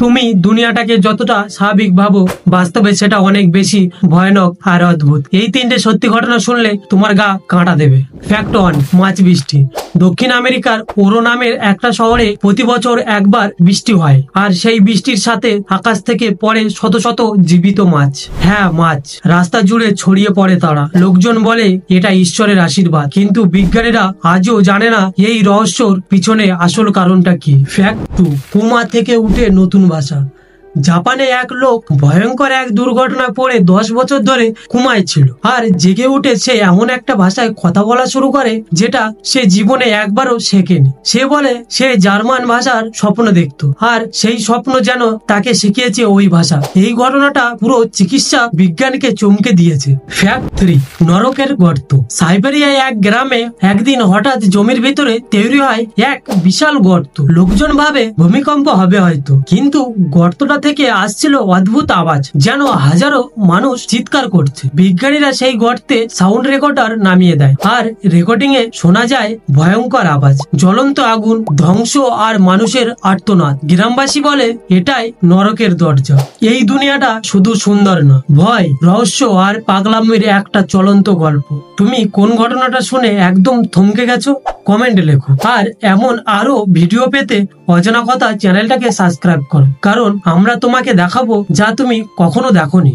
তুমি দুনিয়াটাকে যতটা স্বাভাবিক ভাবো, বাস্তবে সেটা অনেক বেশি ভয়ানক আর অদ্ভুত। এই তিনটে সত্যি ঘটনা শুনলে তোমার গা কাঁটা দেবে। ফ্যাক্ট 1, মাছ বৃষ্টি। দক্ষিণ আমেরিকার ওরো নামের একটা শহরে প্রতি বছর একবার বৃষ্টি হয়, আর সেই বৃষ্টির সাথে আকাশ থেকে পড়ে শত শত জীবিত মাছ। হ্যাঁ, মাছ। রাস্তা জুড়ে ছড়িয়ে পড়ে তারা। লোকজন বলে এটা ঈশ্বরের আশীর্বাদ, কিন্তু বিজ্ঞানীরা আজও জানে না এই রহস্যর পিছনে আসল কারণটা কি। ফ্যাক্ট 2, পুমা থেকে উঠে নতুন ভাষা। জাপানে এক লোক ভয়ঙ্কর এক দুর্ঘটনায় পড়ে 10 বছর ধরে কুমায় ছিল, আর জেগে উঠে সে এমন একটা ভাষায় কথা বলা শুরু করে যেটা সে জীবনে একবারও শেখেনি। সে বলে সে জার্মান ভাষার স্বপ্ন দেখত, আর সেই স্বপ্ন যেন তাকে শিখিয়েছে ওই ভাষা। এই ঘটনাটা পুরো চিকিৎসা বিজ্ঞানকে চমকে দিয়েছে। ফ্যাক্ট 3, নরকের গর্ত। সাইবেরিয়ায় এক গ্রামে একদিন হঠাৎ জমির ভিতরে তৈরি হয় এক বিশাল গর্ত। লোকজন ভাবে ভূমিকম্প হবে হয়তো, কিন্তু গর্তটা থেকে আসছিল অদ্ভুত আওয়াজ, যেন হাজারো মানুষ চিৎকার করছে। বিজ্ঞানীরা সেই গর্তে সাউন্ড রেকর্ডার নামিয়ে দেয়, আর রেকর্ডিং এ শোনা যায় ভয়ঙ্কর আওয়াজ, জ্বলন্ত আগুন, ধ্বংস আর মানুষের আর্তনাদ। গ্রামবাসী বলে এটাই নরকের দরজা। এই দুনিয়াটা শুধু সুন্দর না, ভয়, রহস্য আর পাগলামির একটা চলন্ত গল্প। তুমি কোন ঘটনাটা শুনে একদম থমকে গেছো? কমেন্টে লেখো। আর এমন আরো ভিডিও পেতে অজানা কথা চ্যানেলটাকে সাবস্ক্রাইব করো, কারণ আমরা তোমাকে দেখাবো যা তুমি কখনো দেখোনি।